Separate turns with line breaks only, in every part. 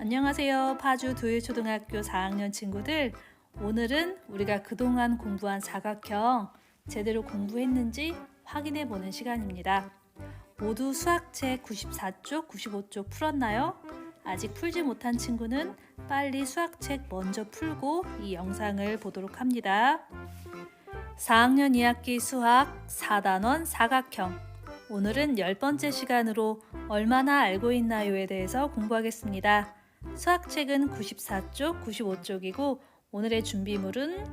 안녕하세요. 파주 두일초등학교 4학년 친구들. 오늘은 우리가 그동안 공부한 사각형 제대로 공부했는지 확인해 보는 시간입니다. 모두 수학책 94쪽, 95쪽 풀었나요? 아직 풀지 못한 친구는 빨리 수학책 먼저 풀고 이 영상을 보도록 합니다. 4학년 2학기 수학 4단원 사각형. 오늘은 10번째 시간으로 얼마나 알고 있나요에 대해서 공부하겠습니다. 수학책은 94쪽, 95쪽이고 오늘의 준비물은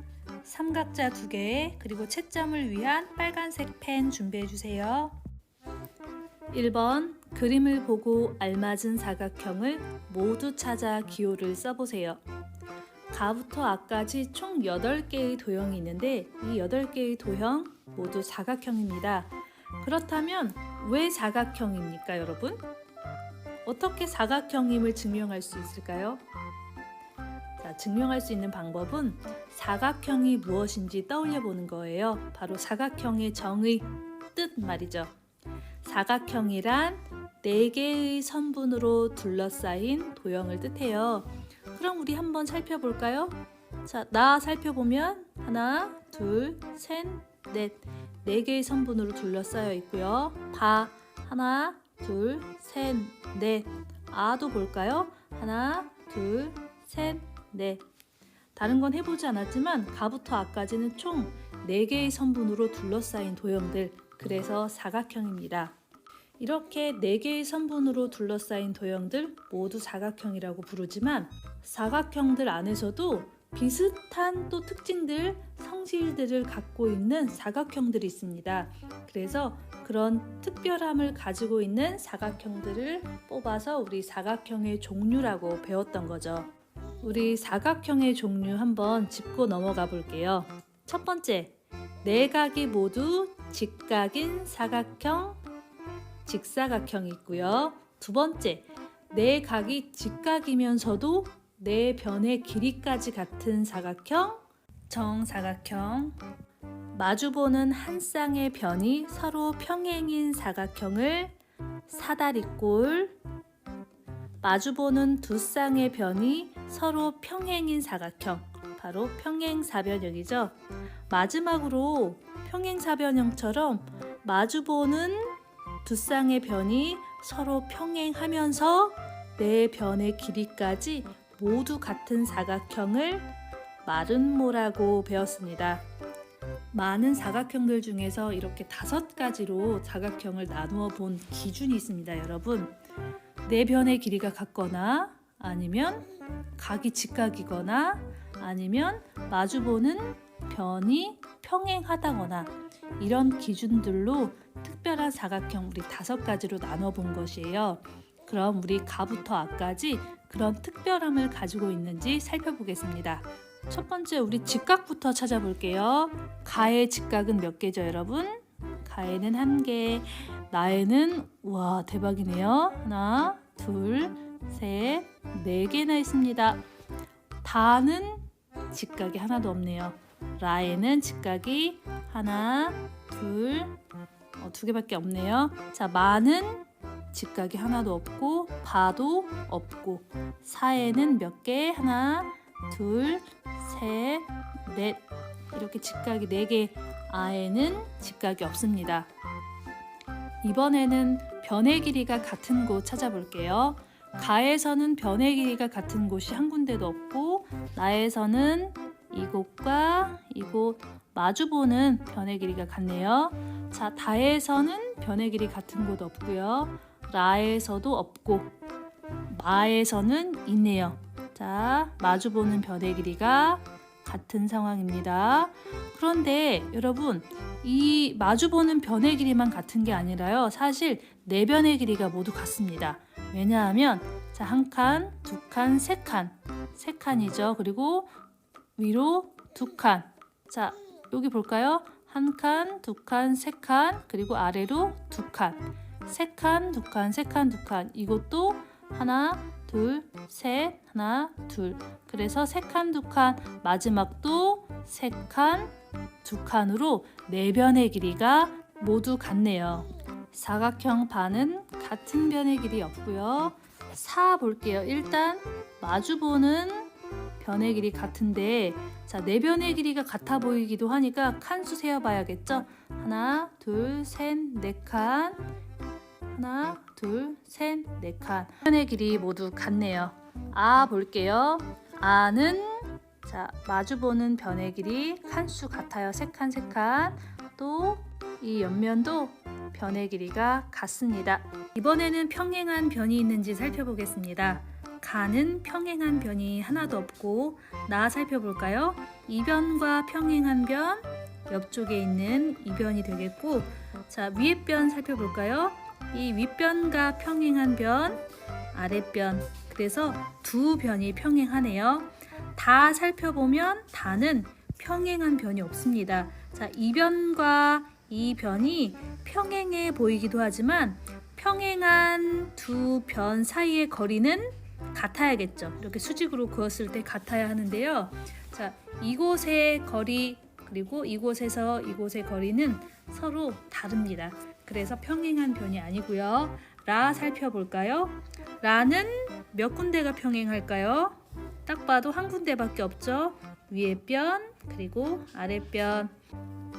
삼각자 2개 그리고 채점을 위한 빨간색 펜 준비해 주세요. 1번 그림을 보고 알맞은 사각형을 모두 찾아 기호를 써보세요. 가부터 아까지 총 8개의 도형이 있는데 이 8개의 도형 모두 사각형입니다. 그렇다면 왜 사각형입니까, 여러분? 어떻게 사각형임을 증명할 수 있을까요? 자, 증명할 수 있는 방법은 사각형이 무엇인지 떠올려 보는 거예요. 바로 사각형의 정의, 뜻 말이죠. 사각형이란 4개의 선분으로 둘러싸인 도형을 뜻해요. 그럼 우리 한번 살펴볼까요? 자, 나 살펴보면 하나, 둘, 셋, 넷 4개의 선분으로 둘러싸여 있고요. 바 하나, 둘, 셋, 넷. 아도 볼까요? 하나, 둘, 셋, 넷. 다른 건 해보지 않았지만 가부터 아까지는 총 4개의 선분으로 둘러싸인 도형들, 그래서 사각형입니다. 이렇게 4개의 선분으로 둘러싸인 도형들 모두 사각형이라고 부르지만 사각형들 안에서도 비슷한 또 특징들, 성질들을 갖고 있는 사각형들이 있습니다. 그래서 그런 특별함을 가지고 있는 사각형들을 뽑아서 우리 사각형의 종류라고 배웠던 거죠. 우리 사각형의 종류 한번 짚고 넘어가 볼게요. 첫 번째, 4각이 모두 직각인 사각형, 직사각형이 있고요. 두 번째, 4각이 직각이면서도 4변의 길이까지 같은 사각형, 정사각형. 마주보는 한 쌍의 변이 서로 평행인 사각형을 사다리꼴, 마주보는 두 쌍의 변이 서로 평행인 사각형, 바로 평행사변형이죠. 마지막으로 평행사변형처럼 마주보는 두 쌍의 변이 서로 평행하면서 4변의 길이까지 모두 같은 사각형을 마름모라고 배웠습니다. 많은 사각형들 중에서 이렇게 5가지로 사각형을 나누어 본 기준이 있습니다, 여러분. 4변의 길이가 같거나 아니면 각이 직각이거나 아니면 마주보는 변이 평행하다거나 이런 기준들로 특별한 사각형 우리 5가지로 나눠 본 것이에요. 그럼 우리 가부터 아까지 그런 특별함을 가지고 있는지 살펴보겠습니다. 첫 번째 우리 직각부터 찾아볼게요. 가의 직각은 몇 개죠, 여러분? 가에는 1개, 나에는 와 대박이네요. 하나, 둘, 셋, 4개나 있습니다. 다는 직각이 하나도 없네요. 라에는 직각이 하나, 둘, 2개밖에 없네요. 자, 마는 직각이 하나도 없고 바도 없고 사에는 몇 개? 하나, 둘, 셋, 넷. 이렇게 직각이 4개. 아에는 직각이 없습니다. 이번에는 변의 길이가 같은 곳 찾아볼게요. 가에서는 변의 길이가 같은 곳이 한 군데도 없고 나에서는 이곳과 이곳 마주보는 변의 길이가 같네요. 자, 다에서는 변의 길이 같은 곳 없고요. 라에서도 없고 마에서는 있네요. 자, 마주보는 변의 길이가 같은 상황입니다. 그런데 여러분, 이 마주보는 변의 길이만 같은 게 아니라요. 사실 4변의 길이가 모두 같습니다. 왜냐하면 자, 1칸, 2칸, 3칸. 3칸이죠. 그리고 위로 2칸. 자, 여기 볼까요? 1칸, 2칸, 3칸, 그리고 아래로 2칸. 3칸, 2칸, 3칸, 2칸. 이것도 하나, 둘, 셋, 하나, 둘. 그래서 3칸, 2칸, 마지막도 3칸, 2칸으로 4변의 길이가 모두 같네요. 사각형 반은 같은 변의 길이 없고요. 사 볼게요. 일단 마주보는 변의 길이 같은데, 자, 네 변의 길이가 같아 보이기도 하니까 칸수 세어봐야겠죠. 하나, 둘, 셋, 네 칸. 하나, 둘, 셋, 네 칸. 변의 길이 모두 같네요. 아 볼게요. 아는, 자, 마주보는 변의 길이 칸수 같아요. 세 칸, 세 칸. 또 이 옆면도 변의 길이가 같습니다. 이번에는 평행한 변이 있는지 살펴보겠습니다. 가는 평행한 변이 하나도 없고, 나 살펴볼까요? 이 변과 평행한 변, 옆쪽에 있는 이 변이 되겠고, 자, 위에 변 살펴볼까요? 이 윗변과 평행한 변, 아랫변, 그래서 두 변이 평행하네요. 다 살펴보면 다는 평행한 변이 없습니다. 자, 이 변과 이 변이 평행해 보이기도 하지만 평행한 두 변 사이의 거리는 같아야겠죠. 이렇게 수직으로 그었을 때 같아야 하는데요. 자, 이곳의 거리 그리고 이곳에서 이곳의 거리는 서로 다릅니다. 그래서 평행한 변이 아니고요. 라 살펴볼까요? 라는 몇 군데가 평행할까요? 딱 봐도 한 군데밖에 없죠. 위에 변 그리고 아래 변.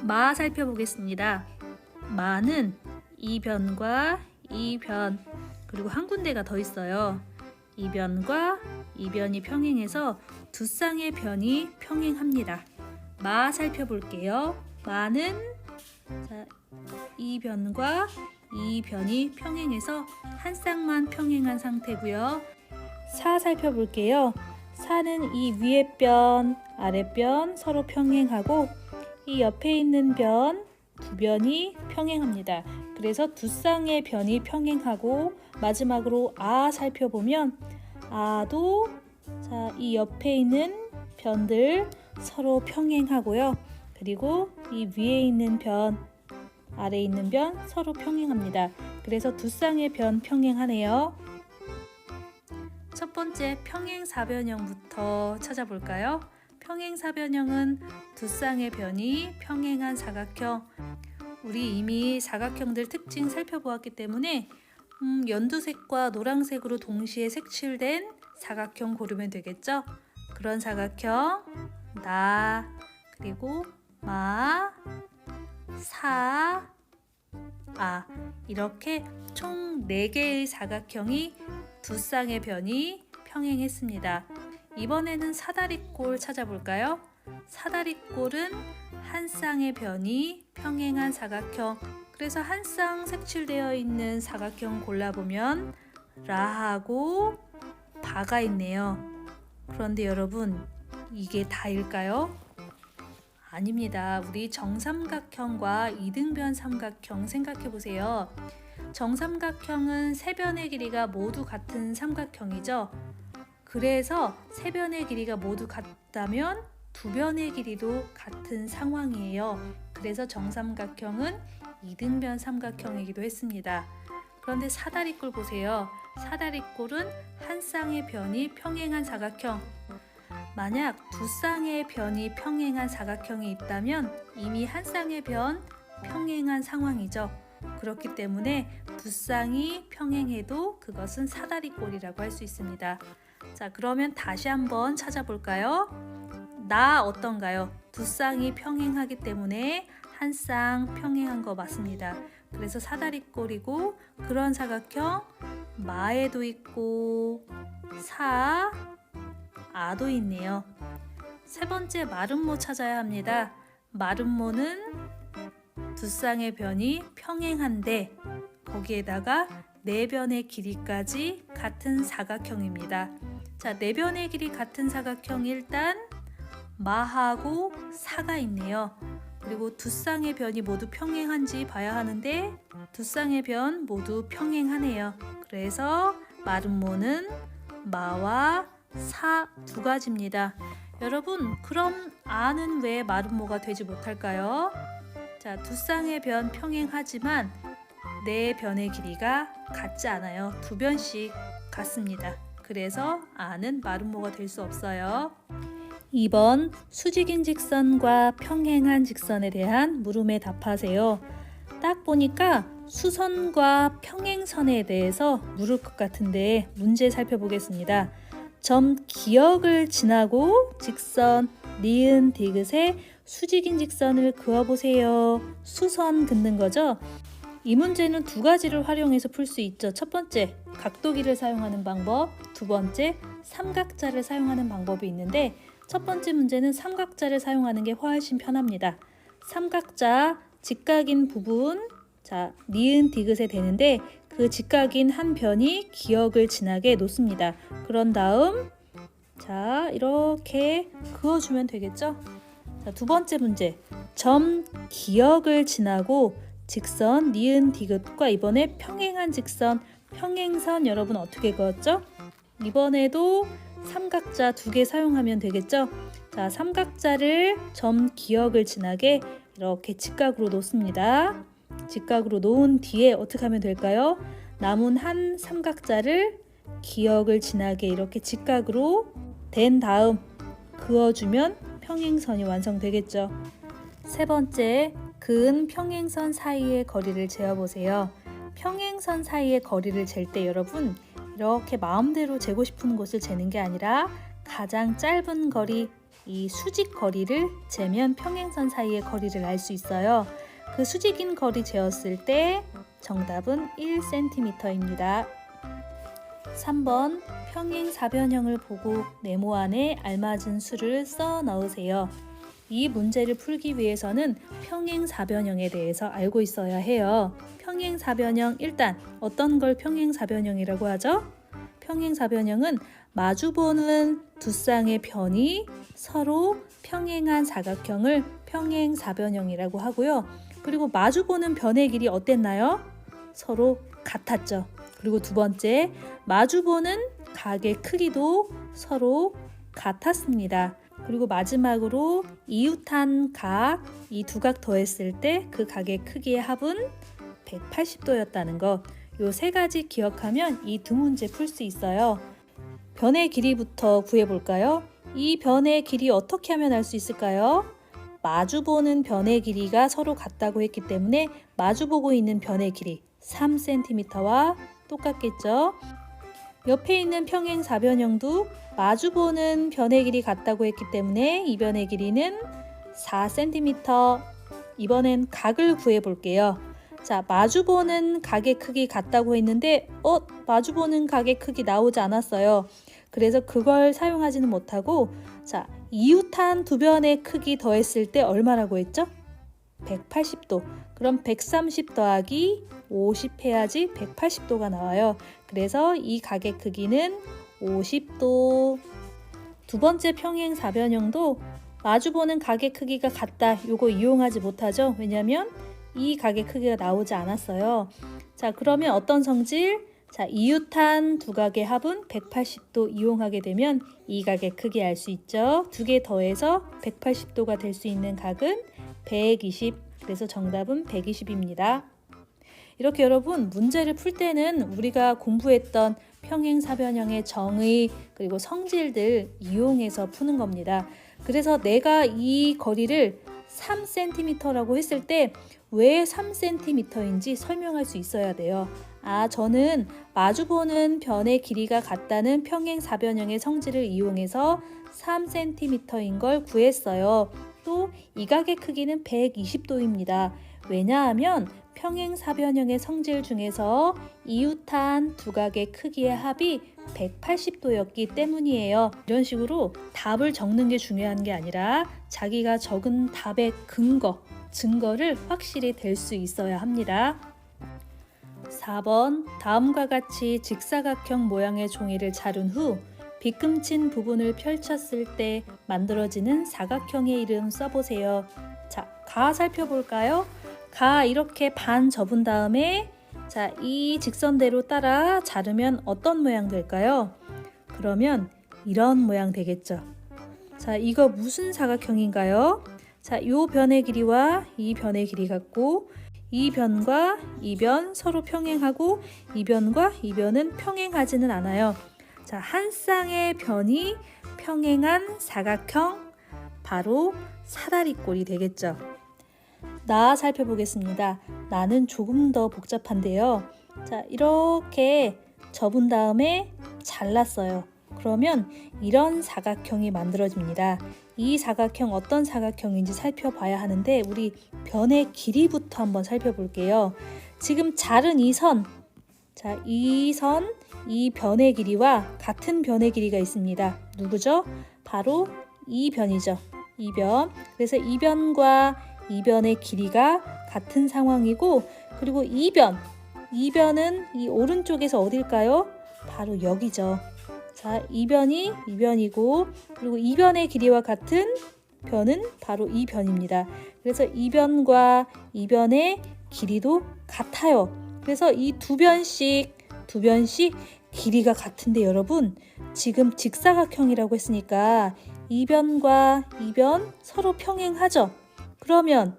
마 살펴보겠습니다. 마는 이 변과 이 변 그리고 한 군데가 더 있어요. 이 변과 이 변이 평행해서 두 쌍의 변이 평행합니다. 마 살펴볼게요. 마는, 자, 이 변과 이 변이 평행해서 한 쌍만 평행한 상태고요. 사 살펴볼게요. 사는 이 위에 변, 아래 변 서로 평행하고 이 옆에 있는 변, 두 변이 평행합니다. 그래서 두 쌍의 변이 평행하고, 마지막으로 아 살펴보면 아도, 자, 이 옆에 있는 변들 서로 평행하고요. 그리고 이 위에 있는 변, 아래에 있는 변 서로 평행합니다. 그래서 두 쌍의 변 평행하네요. 첫 번째 평행사변형부터 찾아볼까요? 평행사변형은 두 쌍의 변이 평행한 사각형. 우리 이미 사각형들 특징 살펴보았기 때문에 연두색과 노란색으로 동시에 색칠된 사각형 고르면 되겠죠? 그런 사각형 나, 그리고 마, 사, 아, 이렇게 총 4개의 사각형이 두 쌍의 변이 평행했습니다. 이번에는 사다리꼴 찾아볼까요? 사다리꼴은 한 쌍의 변이 평행한 사각형. 그래서 한 쌍 색칠되어 있는 사각형 골라보면 라하고 바가 있네요. 그런데 여러분, 이게 다일까요? 아닙니다. 우리 정삼각형과 이등변 삼각형 생각해 보세요. 정삼각형은 세 변의 길이가 모두 같은 삼각형이죠. 그래서 세 변의 길이가 모두 같다면 두 변의 길이도 같은 상황이에요. 그래서 정삼각형은 이등변 삼각형이기도 했습니다. 그런데 사다리꼴 보세요. 사다리꼴은 한 쌍의 변이 평행한 사각형. 만약 두 쌍의 변이 평행한 사각형이 있다면 이미 한 쌍의 변 평행한 상황이죠. 그렇기 때문에 두 쌍이 평행해도 그것은 사다리꼴이라고 할 수 있습니다. 자, 그러면 다시 한번 찾아볼까요? 나 어떤가요? 두 쌍이 평행하기 때문에 한 쌍 평행한 거 맞습니다. 그래서 사다리꼴이고, 그런 사각형 마에도 있고 사, 아도 있네요. 세 번째 마름모 찾아야 합니다. 마름모는 두 쌍의 변이 평행한데 거기에다가 네 변의 길이까지 같은 사각형입니다. 자, 네 변의 길이 같은 사각형 일단 마하고 사가 있네요. 그리고 두 쌍의 변이 모두 평행한지 봐야 하는데 두 쌍의 변 모두 평행하네요. 그래서 마름모는 마와 사 두 가지입니다. 여러분, 그럼 아는 왜 마름모가 되지 못할까요? 자, 두 쌍의 변 평행하지만 네 변의 길이가 같지 않아요. 두 변씩 같습니다. 그래서 아는 마름모가 될 수 없어요. 2번 수직인 직선과 평행한 직선에 대한 물음에 답하세요. 딱 보니까 수선과 평행선에 대해서 물을 것 같은데 문제 살펴보겠습니다. 점 기역을 지나고 직선 니은 디귿에 수직인 직선을 그어보세요. 수선 긋는 거죠. 이 문제는 두 가지를 활용해서 풀 수 있죠. 첫 번째, 각도기를 사용하는 방법. 두 번째, 삼각자를 사용하는 방법이 있는데 첫 번째 문제는 삼각자를 사용하는 게 훨씬 편합니다. 삼각자 직각인 부분, 자, 니은 디귿에 되는데 그 직각인 한 변이 기역을 지나게 놓습니다. 그런 다음 자, 이렇게 그어주면 되겠죠? 자, 두 번째 문제, 점 기역을 지나고 직선 니은 디귿과 이번에 평행한 직선 평행선 여러분 어떻게 그었죠? 이번에도 삼각자 두 개 사용하면 되겠죠? 자, 삼각자를 점 기역을 지나게 이렇게 직각으로 놓습니다. 직각으로 놓은 뒤에 어떻게 하면 될까요? 남은 한 삼각자를 기역을 지나게 이렇게 직각으로 된 다음 그어주면 평행선이 완성되겠죠. 세 번째, 근 평행선 사이의 거리를 재어보세요. 평행선 사이의 거리를 잴 때 여러분 이렇게 마음대로 재고 싶은 곳을 재는 게 아니라 가장 짧은 거리, 이 수직 거리를 재면 평행선 사이의 거리를 알 수 있어요. 그 수직인 거리 재었을 때 정답은 1cm입니다. 3번, 평행사변형을 보고 네모 안에 알맞은 수를 써 넣으세요. 이 문제를 풀기 위해서는 평행사변형에 대해서 알고 있어야 해요. 평행사변형, 일단 어떤 걸 평행사변형이라고 하죠? 평행사변형은 마주보는 두 쌍의 변이 서로 평행한 사각형을 평행사변형이라고 하고요. 그리고 마주보는 변의 길이 어땠나요? 서로 같았죠. 그리고 두 번째, 마주보는 각의 크기도 서로 같았습니다. 그리고 마지막으로 이웃한 각, 이 두 각 더했을 때 그 각의 크기의 합은 180도였다는 것. 요 세 가지 기억하면 이 두 문제 풀 수 있어요. 변의 길이부터 구해볼까요? 이 변의 길이 어떻게 하면 알 수 있을까요? 마주보는 변의 길이가 서로 같다고 했기 때문에 마주보고 있는 변의 길이 3cm와 똑같겠죠. 옆에 있는 평행사변형도 마주보는 변의 길이 같다고 했기 때문에 이 변의 길이는 4cm. 이번엔 각을 구해 볼게요. 자, 마주보는 각의 크기 같다고 했는데 마주보는 각의 크기 나오지 않았어요. 그래서 그걸 사용하지는 못하고 자, 이웃한 두 변의 크기 더했을 때 얼마라고 했죠? 180도. 그럼 130 더하기 50 해야지 180도가 나와요. 그래서 이 각의 크기는 50도. 두 번째 평행사변형도 마주보는 각의 크기가 같다. 요거 이용하지 못하죠. 왜냐하면 이 각의 크기가 나오지 않았어요. 자, 그러면 어떤 성질? 자, 이웃한 두 각의 합은 180도 이용하게 되면 이 각의 크기 알 수 있죠. 두 개 더해서 180도가 될 수 있는 각은 120. 그래서 정답은 120입니다. 이렇게 여러분 문제를 풀 때는 우리가 공부했던 평행사변형의 정의 그리고 성질들 이용해서 푸는 겁니다. 그래서 내가 이 거리를 3cm라고 했을 때 왜 3cm인지 설명할 수 있어야 돼요. 저는 마주보는 변의 길이가 같다는 평행사변형의 성질을 이용해서 3cm인 걸 구했어요. 또 이 각의 크기는 120도입니다. 왜냐하면 평행사변형의 성질 중에서 이웃한 두 각의 크기의 합이 180도였기 때문이에요. 이런 식으로 답을 적는 게 중요한 게 아니라 자기가 적은 답의 증거를 확실히 댈 수 있어야 합니다. 4번, 다음과 같이 직사각형 모양의 종이를 자른 후 빗금친 부분을 펼쳤을 때 만들어지는 사각형의 이름 써보세요. 자, 가 살펴볼까요? 가 이렇게 반 접은 다음에 자, 이 직선대로 따라 자르면 어떤 모양 될까요? 그러면 이런 모양 되겠죠. 자, 이거 무슨 사각형인가요? 자, 이 변의 길이와 이 변의 길이 같고 이 변과 이 변 서로 평행하고 이 변과 이 변은 평행하지는 않아요. 자, 한 쌍의 변이 평행한 사각형 바로 사다리꼴이 되겠죠. 나 살펴보겠습니다. 나는 조금 더 복잡한데요. 자, 이렇게 접은 다음에 잘랐어요. 그러면 이런 사각형이 만들어집니다. 이 사각형 어떤 사각형인지 살펴봐야 하는데 우리 변의 길이부터 한번 살펴볼게요. 지금 자른 이 선, 자, 이 선, 이 변의 길이와 같은 변의 길이가 있습니다. 누구죠? 바로 이 변이죠. 이 변. 그래서 이 변과 이 변의 길이가 같은 상황이고, 그리고 이 변은 이 오른쪽에서 어딜까요? 바로 여기죠. 자, 이 변이 이 변이고, 그리고 이 변의 길이와 같은 변은 바로 이 변입니다. 그래서 이 변과 이 변의 길이도 같아요. 그래서 이 두 변씩 길이가 같은데 여러분, 지금 직사각형이라고 했으니까 이 변과 이 변 서로 평행하죠. 그러면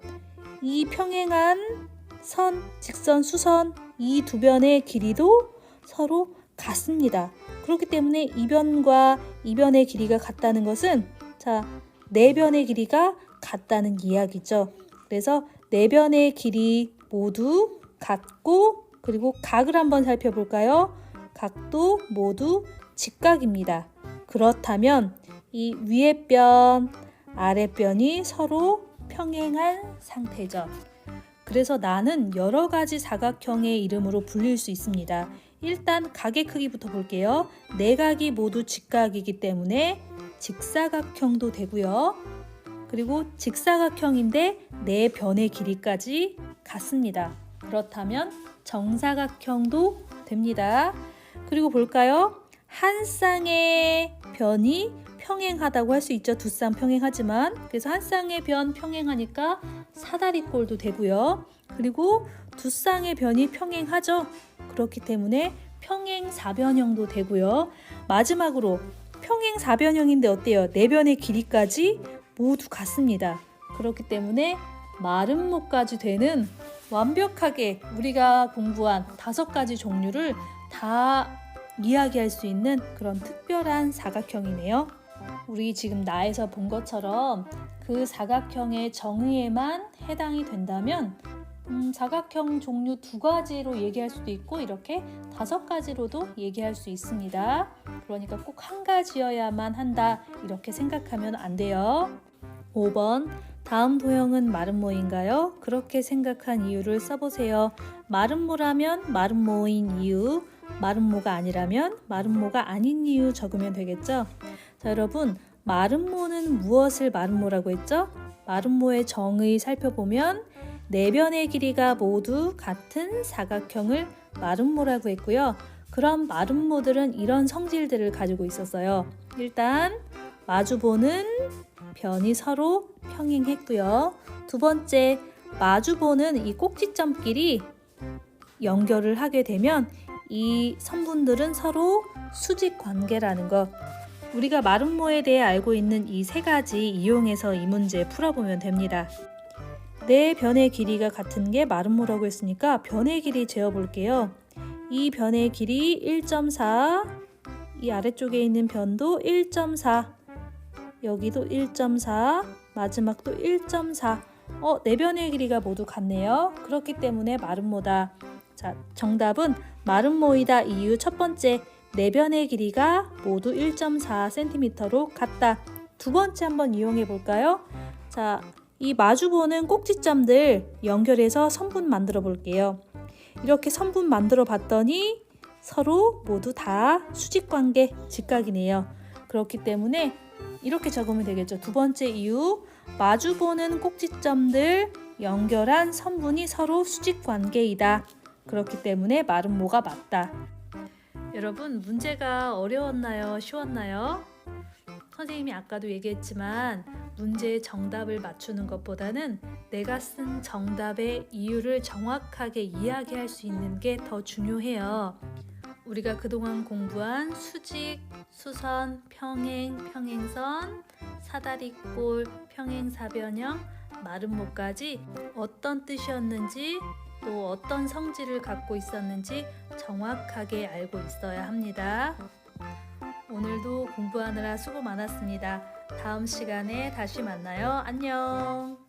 이 평행한 선, 직선, 수선 이 두 변의 길이도 서로 같습니다. 그렇기 때문에 이 변과 이 변의 길이가 같다는 것은 자, 네 변의 길이가 같다는 이야기죠. 그래서 네 변의 길이 모두 같고, 그리고 각을 한번 살펴볼까요? 각도 모두 직각입니다. 그렇다면 이 위에 변, 아래 변이 서로 평행한 상태죠. 그래서 나는 여러 가지 사각형의 이름으로 불릴 수 있습니다. 일단 각의 크기부터 볼게요. 네 각이 모두 직각이기 때문에 직사각형도 되고요. 그리고 직사각형인데 네 변의 길이까지 같습니다. 그렇다면 정사각형도 됩니다. 그리고 볼까요? 한 쌍의 변이 평행하다고 할 수 있죠. 두 쌍 평행하지만, 그래서 한 쌍의 변 평행하니까 사다리꼴도 되고요. 그리고 두 쌍의 변이 평행하죠. 그렇기 때문에 평행사변형도 되고요. 마지막으로 평행사변형인데 어때요? 네 변의 길이까지 모두 같습니다. 그렇기 때문에 마름모까지 되는 완벽하게 우리가 공부한 5가지 종류를 다 이야기할 수 있는 그런 특별한 사각형이네요. 우리 지금 나에서 본 것처럼 그 사각형의 정의에만 해당이 된다면 사각형 종류 2가지로 얘기할 수도 있고 이렇게 5가지로도 얘기할 수 있습니다. 그러니까 꼭 한 가지여야만 한다 이렇게 생각하면 안 돼요. 5번, 다음 도형은 마름모인가요? 그렇게 생각한 이유를 써보세요. 마름모라면 마름모인 이유, 마름모가 아니라면 마름모가 아닌 이유 적으면 되겠죠? 자, 여러분, 마름모는 무엇을 마름모라고 했죠? 마름모의 정의 살펴보면 네 변의 길이가 모두 같은 사각형을 마름모라고 했고요. 그럼 마름모들은 이런 성질들을 가지고 있었어요. 일단 마주보는 변이 서로 평행했고요. 두 번째, 마주보는 이 꼭지점끼리 연결을 하게 되면 이 선분들은 서로 수직 관계라는 것. 우리가 마름모에 대해 알고 있는 이 3가지 이용해서 이 문제 풀어보면 됩니다. 네 변의 길이가 같은 게 마름모라고 했으니까 변의 길이 재어볼게요. 이 변의 길이 1.4, 이 아래쪽에 있는 변도 1.4, 여기도 1.4, 마지막도 1.4. 네 변의 길이가 모두 같네요. 그렇기 때문에 마름모다. 자, 정답은 마름모이다 이유 첫 번째, 네 변의 길이가 모두 1.4cm로 같다. 두 번째 한번 이용해 볼까요? 자, 이 마주보는 꼭지점들 연결해서 선분 만들어 볼게요. 이렇게 선분 만들어 봤더니 서로 모두 다 수직관계, 직각이네요. 그렇기 때문에 이렇게 적으면 되겠죠. 두 번째 이유, 마주보는 꼭지점들 연결한 선분이 서로 수직관계이다. 그렇기 때문에 마름모가 맞다. 여러분, 문제가 어려웠나요? 쉬웠나요? 선생님이 아까도 얘기했지만 문제의 정답을 맞추는 것보다는 내가 쓴 정답의 이유를 정확하게 이야기할 수 있는 게 더 중요해요. 우리가 그동안 공부한 수직, 수선, 평행, 평행선, 사다리꼴, 평행사변형, 마름모까지 어떤 뜻이었는지 또 어떤 성질을 갖고 있었는지 정확하게 알고 있어야 합니다. 오늘도 공부하느라 수고 많았습니다. 다음 시간에 다시 만나요. 안녕.